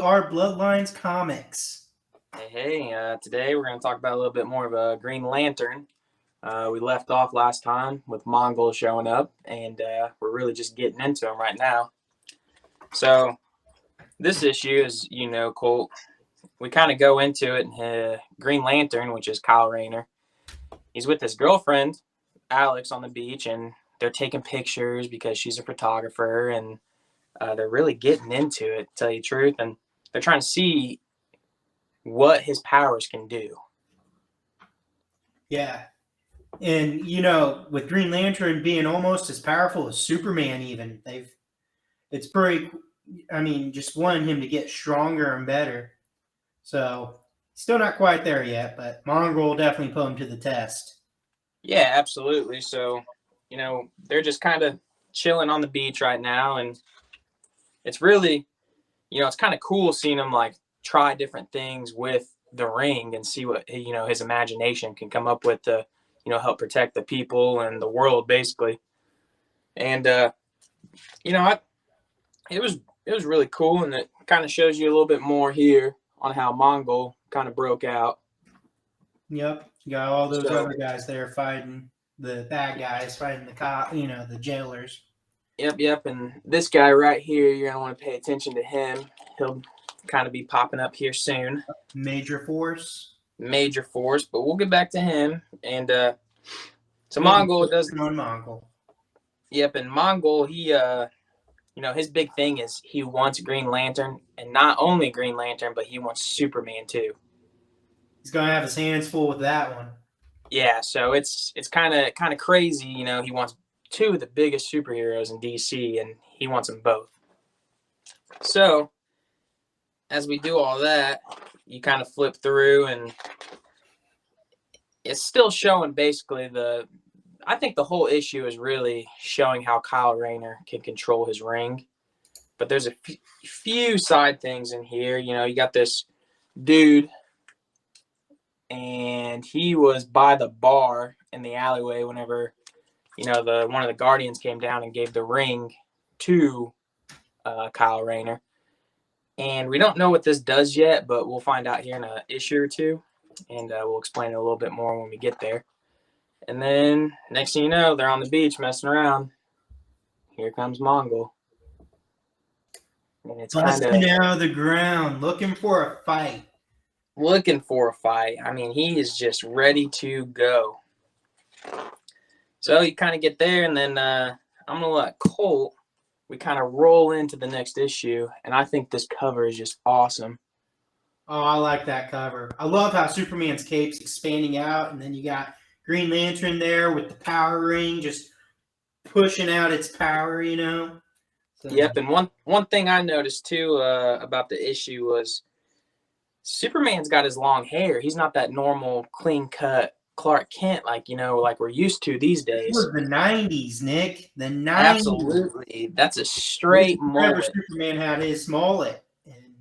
Are Bloodlines comics. Hey, today we're going to talk about a little bit more of a Green Lantern. We left off last time with Mongul showing up, and we're really just getting into him right now. So, this issue, as you know, Colt, we kind of go into it in Green Lantern, which is Kyle Rayner. He's with his girlfriend, Alex, on the beach, and they're taking pictures because she's a photographer, and they're really getting into it, to tell you the truth, and they're trying to see what his powers can do. Yeah. And, with Green Lantern being almost as powerful as Superman even, it's pretty, just wanting him to get stronger and better. So, still not quite there yet, but Mongul will definitely put him to the test. Yeah, absolutely. So, they're just kind of chilling on the beach right now, and it's really, it's kind of cool seeing him like try different things with the ring and see what his imagination can come up with to help protect the people and the world, basically. And it was really cool, and it kind of shows you a little bit more here on how Mongul kind of broke out. Yep, you got all those other guys there fighting the bad guys, fighting the the jailers. Yep, and this guy right here, you're gonna want to pay attention to him. He'll kind of be popping up here soon. Major Force, but we'll get back to him. And so Mongul does on Mongul. Yep, and Mongul, he his big thing is he wants Green Lantern, and not only Green Lantern, but he wants Superman too. He's gonna have his hands full with that one. Yeah, so it's kind of crazy, he wants two of the biggest superheroes in DC, and he wants them both. So as we do all that, you kind of flip through, and it's still showing basically I think the whole issue is really showing how Kyle Rayner can control his ring. But there's a few side things in here. You got this dude, and he was by the bar in the alleyway whenever, one of the Guardians came down and gave the ring to Kyle Rayner. And we don't know what this does yet, but we'll find out here in an issue or two, and we'll explain it a little bit more when we get there. And then, next thing you know, they're on the beach messing around. Here comes Mongul. And it's busting out of the ground, looking for a fight. I mean, he is just ready to go. So you kind of get there, and then I'm going to let Colt, we kind of roll into the next issue, and I think this cover is just awesome. Oh, I like that cover. I love how Superman's cape's expanding out, and then you got Green Lantern there with the power ring just pushing out its power, So. Yep, and one thing I noticed too about the issue was Superman's got his long hair. He's not that normal clean cut Clark Kent like we're used to these days. It was the 90s, Nick. The 90s. Absolutely. That's a straight mullet. Superman had his mullet in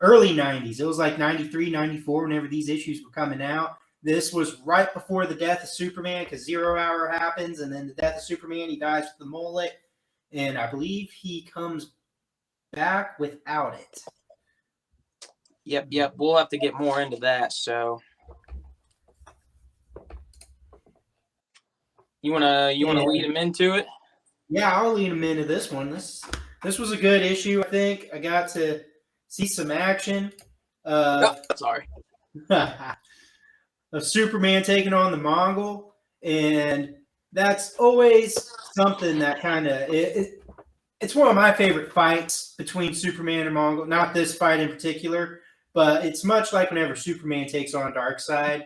early 90s. It was like 93, 94 whenever these issues were coming out. This was right before the death of Superman because 0 Hour happens, and then the death of Superman, he dies with the mullet, and I believe he comes back without it. Yep. We'll have to get more into that. So, you wanna lead him into it? Yeah, I'll lead him into this one. This was a good issue. I think I got to see some action. Sorry. Of Superman taking on the Mongul, and that's always something that kind of it's one of my favorite fights between Superman and Mongul. Not this fight in particular, but it's much like whenever Superman takes on Darkseid,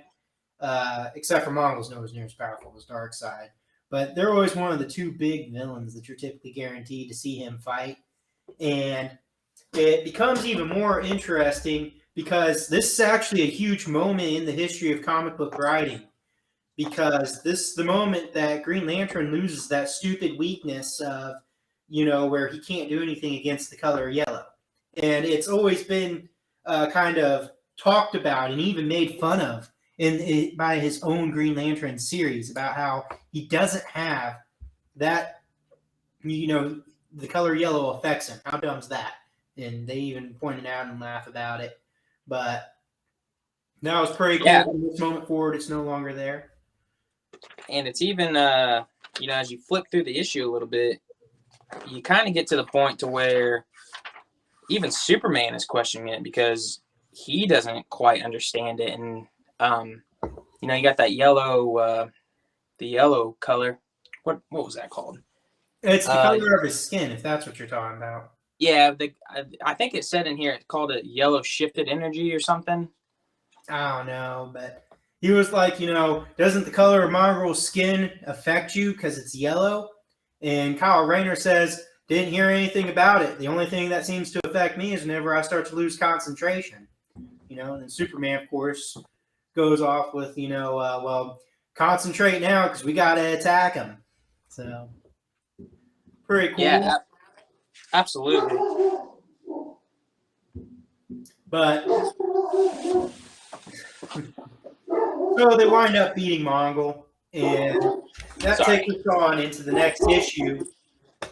except for Mongul's nowhere near as powerful as Darkseid. But they're always one of the two big villains that you're typically guaranteed to see him fight, and it becomes even more interesting because this is actually a huge moment in the history of comic book writing, because this is the moment that Green Lantern loses that stupid weakness of, where he can't do anything against the color yellow. And it's always been kind of talked about and even made fun of by his own Green Lantern series about how he doesn't have that, the color yellow affects him. How dumb's that? and they even pointed out and laugh about it. But that was pretty cool. Yeah. From this moment forward, it's no longer there. And it's even, as you flip through the issue a little bit, you kind of get to the point to where even Superman is questioning it because he doesn't quite understand it. And, you got that yellow, the yellow color. What was that called? It's the color of his skin, if that's what you're talking about. Yeah, I think it said in here it's called a yellow shifted energy or something. I don't know, but he was like, doesn't the color of Mongul's skin affect you because it's yellow? And Kyle Rayner says, didn't hear anything about it. The only thing that seems to affect me is whenever I start to lose concentration. And then Superman, of course, goes off with, well, concentrate now because we got to attack him. So, pretty cool. Yeah, absolutely. But so they wind up beating Mongul, and that takes us on into the next issue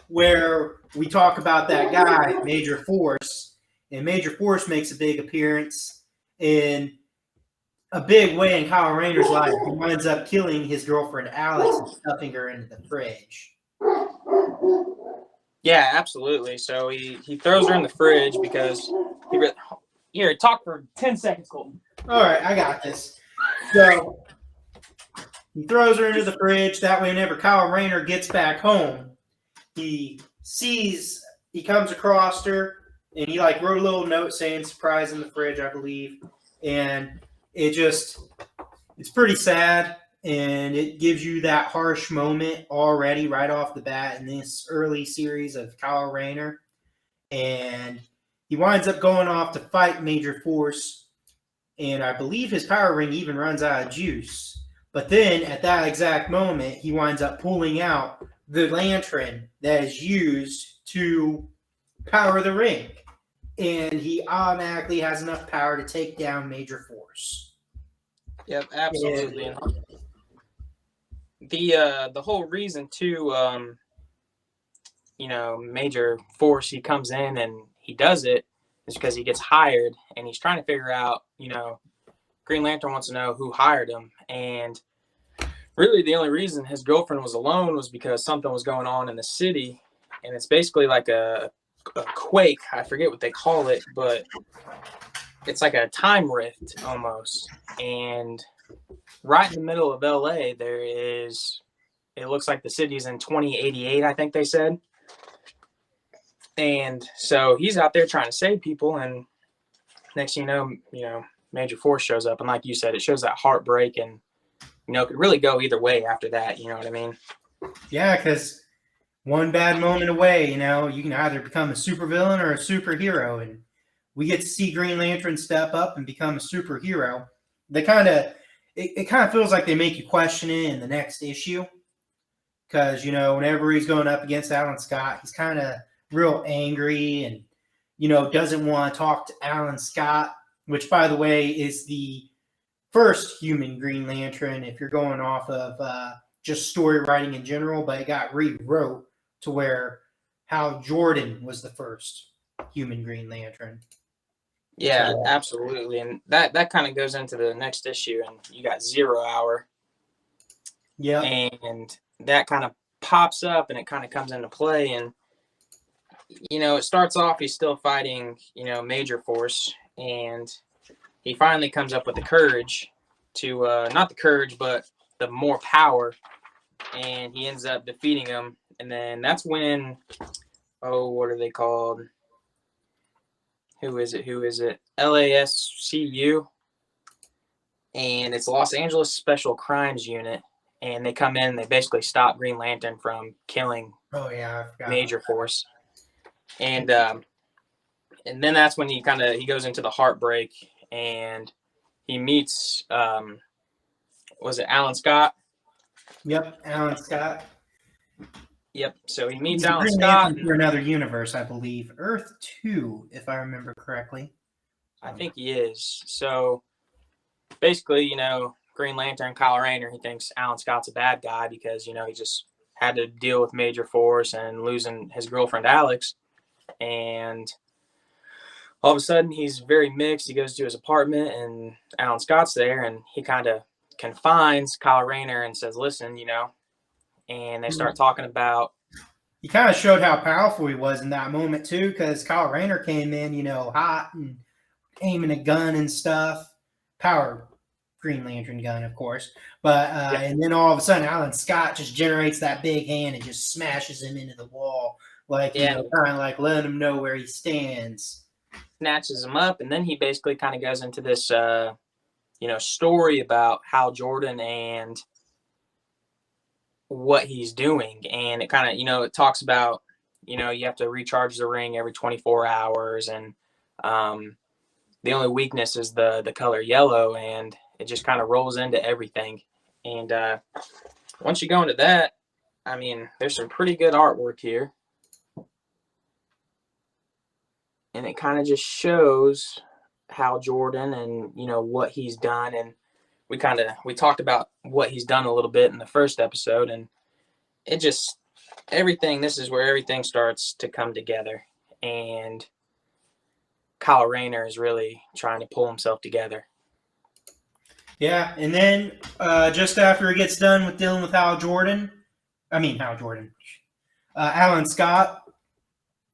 where we talk about that guy, Major Force, and Major Force makes a big appearance in a big way in Kyle Rayner's life. He winds up killing his girlfriend Alex and stuffing her into the fridge. Yeah, absolutely. So he throws her in the fridge because here, talk for 10 seconds, Colton. All right, I got this. So he throws her into the fridge. That way, whenever Kyle Rayner gets back home, he comes across her, and he wrote a little note saying "surprise in the fridge," I believe, and it's pretty sad, and it gives you that harsh moment already right off the bat in this early series of Kyle Rayner, and he winds up going off to fight Major Force, and I believe his power ring even runs out of juice. But then, at that exact moment, he winds up pulling out the lantern that is used to power the ring. And he automatically has enough power to take down Major Force. Yep, absolutely. And the whole reason, too, Major Force, he comes in and he does it is because he gets hired, and he's trying to figure out, Green Lantern wants to know who hired him. And really the only reason his girlfriend was alone was because something was going on in the city, and it's basically like a quake. I forget what they call it, but it's like a time rift almost. And right in the middle of LA, it looks like the city's in 2088, I think they said. And so he's out there trying to save people, and next thing you know, Major Force shows up, and like you said, it shows that heartbreak, and it could really go either way after that. You know what I mean? Yeah, because one bad moment away, you can either become a supervillain or a superhero, and we get to see Green Lantern step up and become a superhero. It kind of feels like they make you question it in the next issue, because whenever he's going up against Alan Scott, he's kind of real angry and doesn't want to talk to Alan Scott, which, by the way, is the first human Green Lantern, if you're going off of just story writing in general, but it got rewrote to where Hal Jordan was the first human Green Lantern. Yeah, absolutely. And that kind of goes into the next issue, and you got 0 Hour. Yeah. And that kind of pops up, and it kind of comes into play, and it starts off, he's still fighting, Major Force, and he finally comes up with the courage to, not the courage, but the more power, and he ends up defeating him. And then that's when, what are they called? Who is it? LASCU. And it's Los Angeles Special Crimes Unit. And they come in and they basically stop Green Lantern from killing Major Force. And then that's when he goes into the heartbreak, and he meets was it Alan Scott? Yep, Alan Scott. Yep. So he meets Alan Scott for another universe, I believe, Earth 2, if I remember correctly. I think he is. So basically, Green Lantern, Kyle Rayner, he thinks Alan Scott's a bad guy because he just had to deal with Major Force and losing his girlfriend Alex. And all of a sudden he's very mixed. He goes to his apartment and Alan Scott's there, and he kind of confines Kyle Rayner and says, listen, and they start talking about. He kind of showed how powerful he was in that moment too, because Kyle Rayner came in, hot and aiming a gun and stuff. Power Green Lantern gun, of course. But and then all of a sudden Alan Scott just generates that big hand and just smashes him into the wall. Like, kind of like letting him know where he stands. Snatches him up, and then he basically kind of goes into this story about Hal Jordan and what he's doing. And it kind of, it talks about, you have to recharge the ring every 24 hours. And the only weakness is the color yellow, and it just kind of rolls into everything. And once you go into that, I mean, there's some pretty good artwork here. And it kind of just shows Hal Jordan and, what he's done. And we talked about what he's done a little bit in the first episode. And it just, this is where everything starts to come together. And Kyle Rayner is really trying to pull himself together. Yeah, and then just after he gets done with dealing with Alan Scott,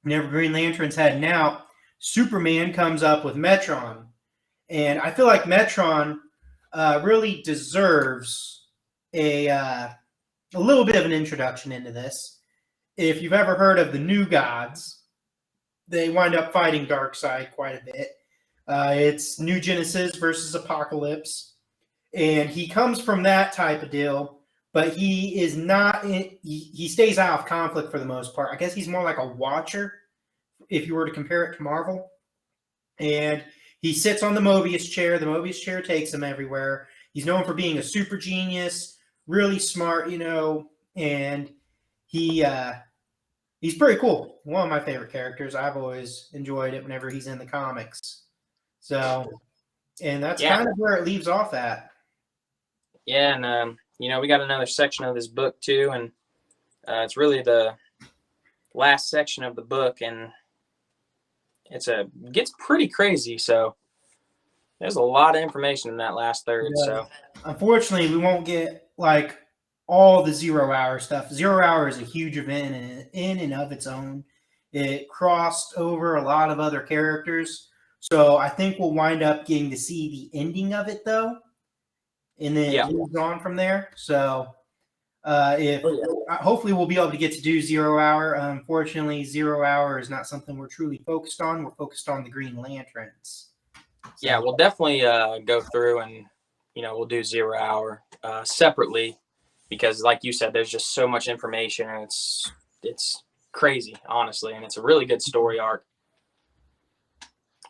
whenever Green Lantern's heading out, Superman comes up with Metron. And I feel like Metron really deserves a little bit of an introduction into this. If you've ever heard of the New Gods, they wind up fighting Darkseid quite a bit. It's New Genesis versus Apocalypse. And he comes from that type of deal, but he is not, he stays out of conflict for the most part. I guess he's more like a watcher, if you were to compare it to Marvel. And he sits on the Mobius chair. The Mobius chair takes him everywhere. He's known for being a super genius, really smart, and he's pretty cool. One of my favorite characters. I've always enjoyed it whenever he's in the comics. So, and that's kind of where it leaves off at. Yeah, and we got another section of this book too, and it's really the last section of the book, and gets pretty crazy. So there's a lot of information in that last third. Yeah. So unfortunately, we won't get like all the 0 Hour stuff. 0 Hour is a huge event in and of its own. It crossed over a lot of other characters. So I think we'll wind up getting to see the ending of it, though. And then it moves on from there. So hopefully we'll be able to get to do 0 Hour. Unfortunately, 0 Hour is not something we're truly focused on. We're focused on the Green Lanterns. So, yeah, we'll definitely go through and, we'll do 0 Hour separately because, like you said, there's just so much information and it's crazy, honestly. And it's a really good story arc.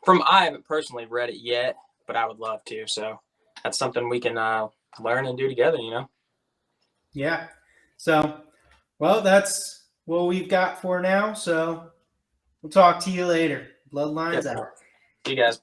I haven't personally read it yet, but I would love to. So that's something we can learn and do together, Yeah. So, well, that's what we've got for now. So we'll talk to you later. Bloodlines out. See you guys.